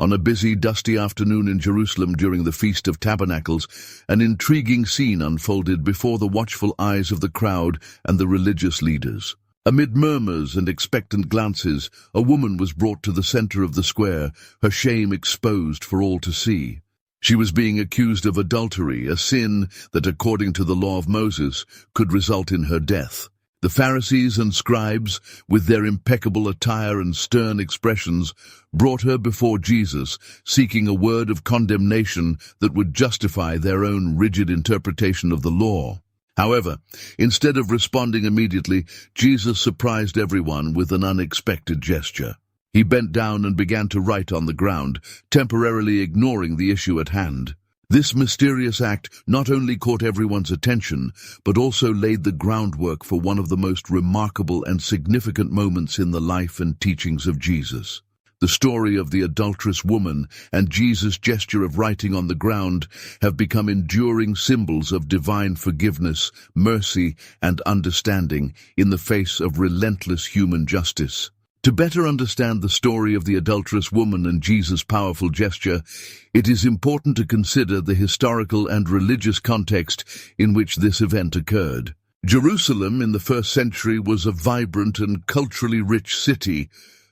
On a busy, dusty afternoon in Jerusalem during the Feast of Tabernacles, an intriguing scene unfolded before the watchful eyes of the crowd and the religious leaders. Amid murmurs and expectant glances, a woman was brought to the center of the square, her shame exposed for all to see. She was being accused of adultery, a sin that, according to the law of Moses, could result in her death. The Pharisees and scribes, with their impeccable attire and stern expressions, brought her before Jesus, seeking a word of condemnation that would justify their own rigid interpretation of the law. However, instead of responding immediately, Jesus surprised everyone with an unexpected gesture. He bent down and began to write on the ground, temporarily ignoring the issue at hand. This mysterious act not only caught everyone's attention, but also laid the groundwork for one of the most remarkable and significant moments in the life and teachings of Jesus. The story of the adulterous woman and Jesus' gesture of writing on the ground have become enduring symbols of divine forgiveness, mercy, and understanding in the face of relentless human justice. To better understand the story of the adulterous woman and Jesus' powerful gesture, it is important to consider the historical and religious context in which this event occurred. Jerusalem in the first century was a vibrant and culturally rich city,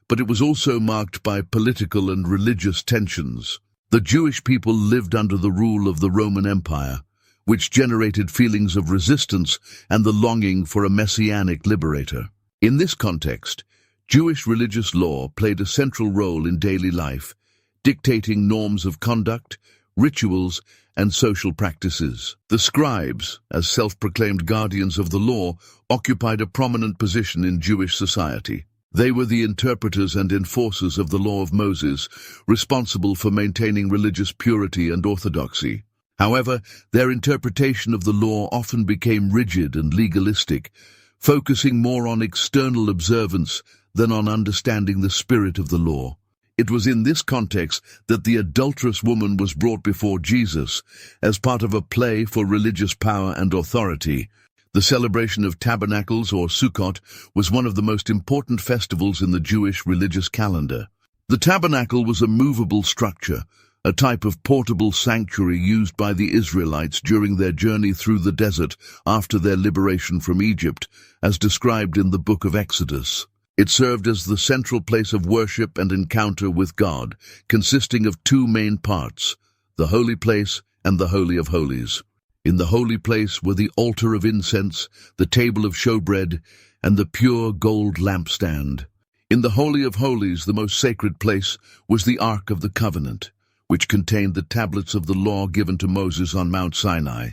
but it was also marked by political and religious tensions. The Jewish people lived under the rule of the Roman Empire, which generated feelings of resistance and the longing for a messianic liberator. In this context, Jewish religious law played a central role in daily life, dictating norms of conduct, rituals, and social practices. The scribes, as self-proclaimed guardians of the law, occupied a prominent position in Jewish society. They were the interpreters and enforcers of the law of Moses, responsible for maintaining religious purity and orthodoxy. However, their interpretation of the law often became rigid and legalistic, focusing more on external observance than on understanding the spirit of the law. It was in this context that the adulterous woman was brought before Jesus as part of a play for religious power and authority. The celebration of Tabernacles, or Sukkot, was one of the most important festivals in the Jewish religious calendar. The tabernacle was a movable structure, a type of portable sanctuary used by the Israelites during their journey through the desert after their liberation from Egypt, as described in the book of Exodus. It served as the central place of worship and encounter with God, consisting of two main parts, the holy place and the Holy of Holies. In the holy place were the altar of incense, the table of showbread, and the pure gold lampstand. In the Holy of Holies, the most sacred place, was the Ark of the Covenant, which contained the tablets of the law given to Moses on Mount Sinai.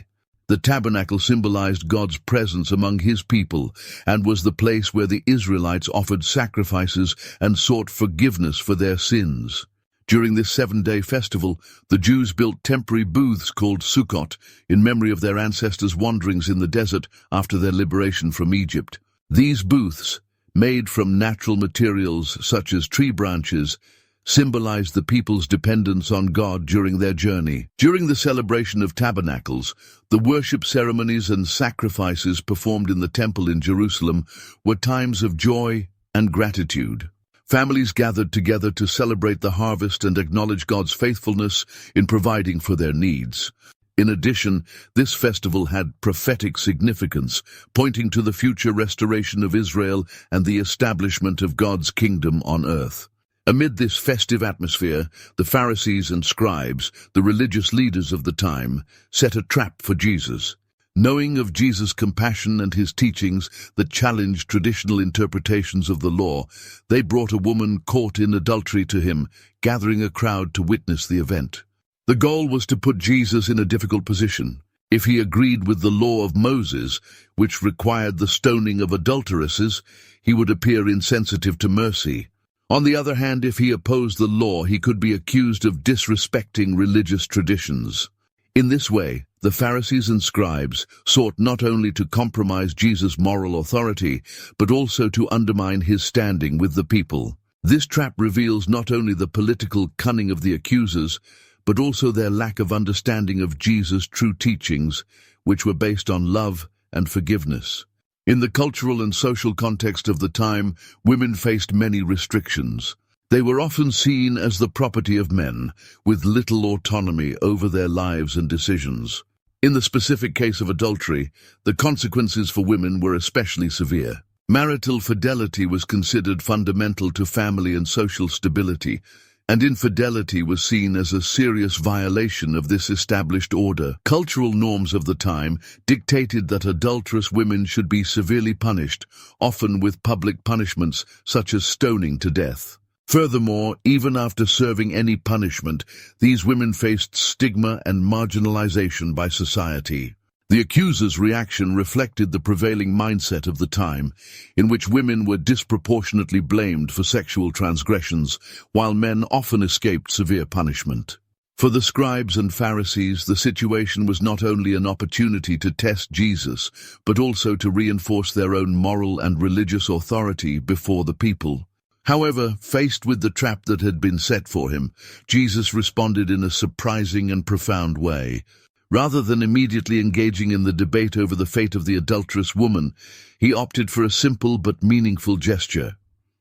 The tabernacle symbolized God's presence among his people and was the place where the Israelites offered sacrifices and sought forgiveness for their sins. During this 7-day festival, the Jews built temporary booths called Sukkot in memory of their ancestors' wanderings in the desert after their liberation from Egypt. These booths, made from natural materials such as tree branches, symbolized the people's dependence on God during their journey. During the celebration of Tabernacles, the worship ceremonies and sacrifices performed in the temple in Jerusalem were times of joy and gratitude. Families gathered together to celebrate the harvest and acknowledge God's faithfulness in providing for their needs. In addition, this festival had prophetic significance, pointing to the future restoration of Israel and the establishment of God's kingdom on earth. Amid this festive atmosphere, the Pharisees and scribes, the religious leaders of the time, set a trap for Jesus. Knowing of Jesus' compassion and his teachings that challenged traditional interpretations of the law, they brought a woman caught in adultery to him, gathering a crowd to witness the event. The goal was to put Jesus in a difficult position. If he agreed with the law of Moses, which required the stoning of adulteresses, he would appear insensitive to mercy. On the other hand, if he opposed the law, he could be accused of disrespecting religious traditions. In this way, the Pharisees and scribes sought not only to compromise Jesus' moral authority, but also to undermine his standing with the people. This trap reveals not only the political cunning of the accusers, but also their lack of understanding of Jesus' true teachings, which were based on love and forgiveness. In the cultural and social context of the time, women faced many restrictions. They were often seen as the property of men, with little autonomy over their lives and decisions. In the specific case of adultery, the consequences for women were especially severe. Marital fidelity was considered fundamental to family and social stability, and infidelity was seen as a serious violation of this established order. Cultural norms of the time dictated that adulterous women should be severely punished, often with public punishments such as stoning to death. Furthermore, even after serving any punishment, these women faced stigma and marginalization by society. The accuser's reaction reflected the prevailing mindset of the time, in which women were disproportionately blamed for sexual transgressions, while men often escaped severe punishment. For the scribes and Pharisees, the situation was not only an opportunity to test Jesus, but also to reinforce their own moral and religious authority before the people. However, faced with the trap that had been set for him, Jesus responded in a surprising and profound way. Rather than immediately engaging in the debate over the fate of the adulterous woman, he opted for a simple but meaningful gesture.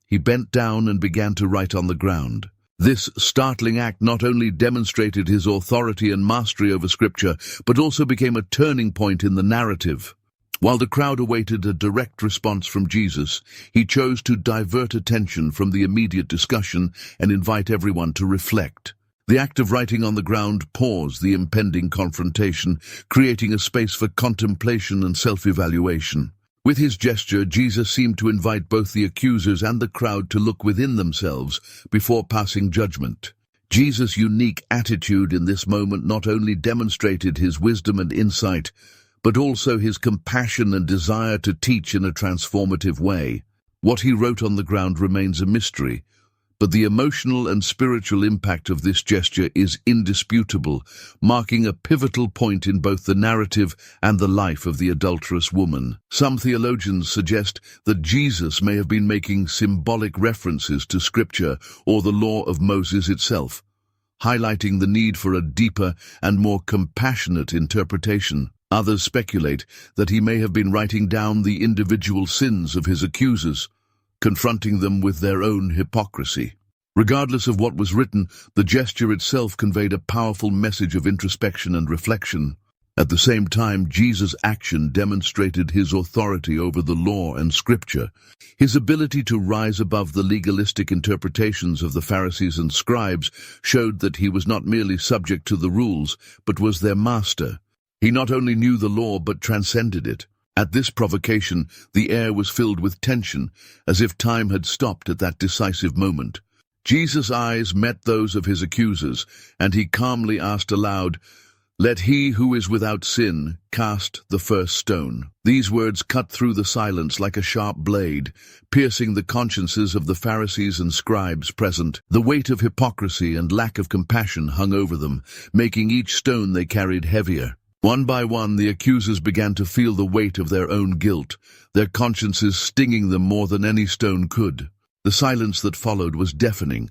He bent down and began to write on the ground. This startling act not only demonstrated his authority and mastery over Scripture, but also became a turning point in the narrative. While the crowd awaited a direct response from Jesus, he chose to divert attention from the immediate discussion and invite everyone to reflect. The act of writing on the ground paused the impending confrontation, creating a space for contemplation and self-evaluation. With his gesture, Jesus seemed to invite both the accusers and the crowd to look within themselves before passing judgment. Jesus' unique attitude in this moment not only demonstrated his wisdom and insight, but also his compassion and desire to teach in a transformative way. What he wrote on the ground remains a mystery, but the emotional and spiritual impact of this gesture is indisputable, marking a pivotal point in both the narrative and the life of the adulterous woman. Some theologians suggest that Jesus may have been making symbolic references to Scripture or the law of Moses itself, highlighting the need for a deeper and more compassionate interpretation. Others speculate that he may have been writing down the individual sins of his accusers, confronting them with their own hypocrisy. Regardless of what was written, the gesture itself conveyed a powerful message of introspection and reflection. At the same time, Jesus' action demonstrated his authority over the law and Scripture. His ability to rise above the legalistic interpretations of the Pharisees and scribes showed that he was not merely subject to the rules, but was their master. He not only knew the law, but transcended it. At this provocation, the air was filled with tension, as if time had stopped at that decisive moment. Jesus' eyes met those of his accusers, and he calmly asked aloud, "Let he who is without sin cast the first stone." These words cut through the silence like a sharp blade, piercing the consciences of the Pharisees and scribes present. The weight of hypocrisy and lack of compassion hung over them, making each stone they carried heavier. One by one, the accusers began to feel the weight of their own guilt, their consciences stinging them more than any stone could. The silence that followed was deafening,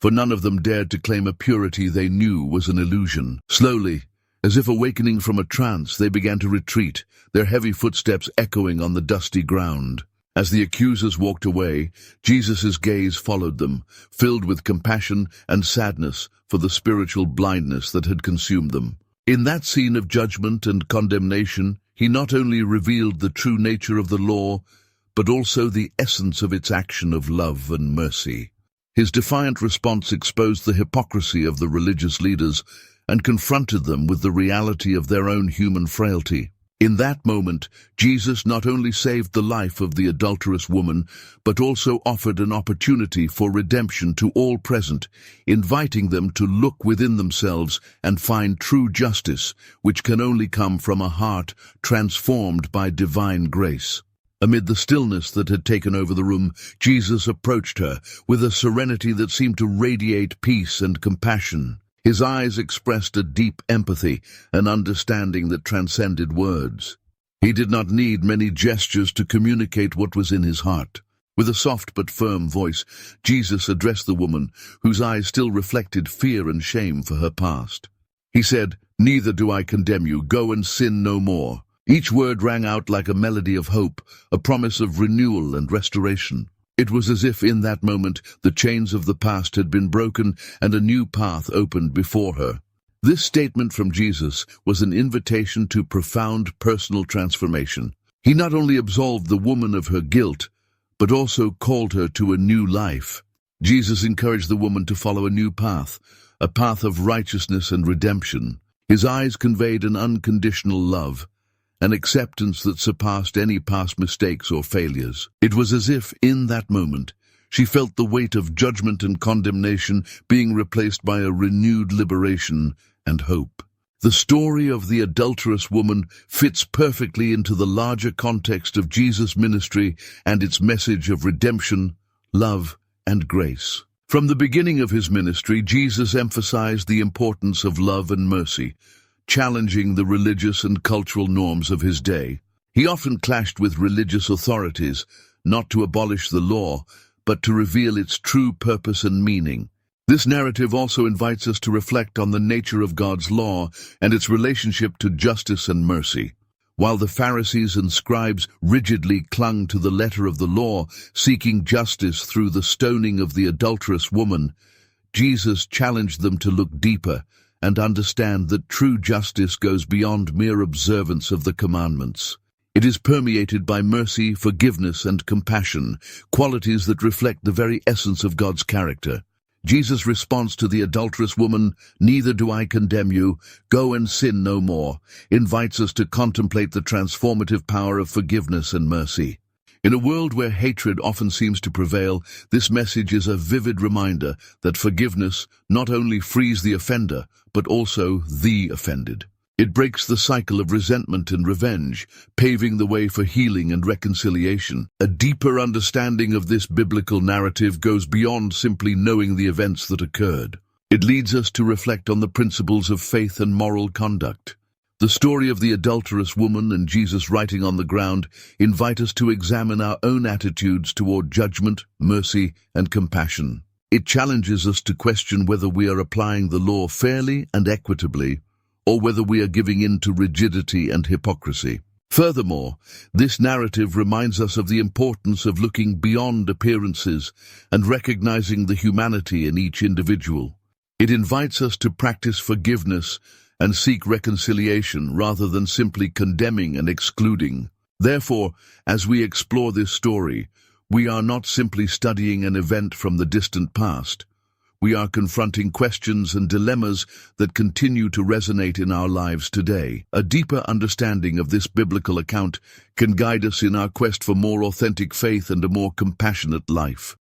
for none of them dared to claim a purity they knew was an illusion. Slowly, as if awakening from a trance, they began to retreat, their heavy footsteps echoing on the dusty ground. As the accusers walked away, Jesus' gaze followed them, filled with compassion and sadness for the spiritual blindness that had consumed them. In that scene of judgment and condemnation, he not only revealed the true nature of the law, but also the essence of its action of love and mercy. His defiant response exposed the hypocrisy of the religious leaders and confronted them with the reality of their own human frailty. In that moment, Jesus not only saved the life of the adulterous woman, but also offered an opportunity for redemption to all present, inviting them to look within themselves and find true justice, which can only come from a heart transformed by divine grace. Amid the stillness that had taken over the room, Jesus approached her with a serenity that seemed to radiate peace and compassion. His eyes expressed a deep empathy, an understanding that transcended words. He did not need many gestures to communicate what was in his heart. With a soft but firm voice, Jesus addressed the woman, whose eyes still reflected fear and shame for her past. He said, "Neither do I condemn you. Go and sin no more." Each word rang out like a melody of hope, a promise of renewal and restoration. It was as if in that moment the chains of the past had been broken and a new path opened before her. This statement from Jesus was an invitation to profound personal transformation. He not only absolved the woman of her guilt, but also called her to a new life. Jesus encouraged the woman to follow a new path, a path of righteousness and redemption. His eyes conveyed an unconditional love, an acceptance that surpassed any past mistakes or failures. It was as if, in that moment, she felt the weight of judgment and condemnation being replaced by a renewed liberation and hope. The story of the adulterous woman fits perfectly into the larger context of Jesus' ministry and its message of redemption, love, and grace. From the beginning of his ministry, Jesus emphasized the importance of love and mercy, challenging the religious and cultural norms of his day. He often clashed with religious authorities, not to abolish the law, but to reveal its true purpose and meaning. This narrative also invites us to reflect on the nature of God's law and its relationship to justice and mercy. While the Pharisees and scribes rigidly clung to the letter of the law, seeking justice through the stoning of the adulterous woman, Jesus challenged them to look deeper and understand that true justice goes beyond mere observance of the commandments. It is permeated by mercy, forgiveness, and compassion, qualities that reflect the very essence of God's character. Jesus' response to the adulterous woman, "Neither do I condemn you, go and sin no more," invites us to contemplate the transformative power of forgiveness and mercy. In a world where hatred often seems to prevail, this message is a vivid reminder that forgiveness not only frees the offender, but also the offended. It breaks the cycle of resentment and revenge, paving the way for healing and reconciliation. A deeper understanding of this biblical narrative goes beyond simply knowing the events that occurred. It leads us to reflect on the principles of faith and moral conduct. The story of the adulterous woman and Jesus writing on the ground invite us to examine our own attitudes toward judgment, mercy, and compassion. It challenges us to question whether we are applying the law fairly and equitably, or whether we are giving in to rigidity and hypocrisy. Furthermore, this narrative reminds us of the importance of looking beyond appearances and recognizing the humanity in each individual. It invites us to practice forgiveness and seek reconciliation rather than simply condemning and excluding. Therefore, as we explore this story, we are not simply studying an event from the distant past. We are confronting questions and dilemmas that continue to resonate in our lives today. A deeper understanding of this biblical account can guide us in our quest for more authentic faith and a more compassionate life.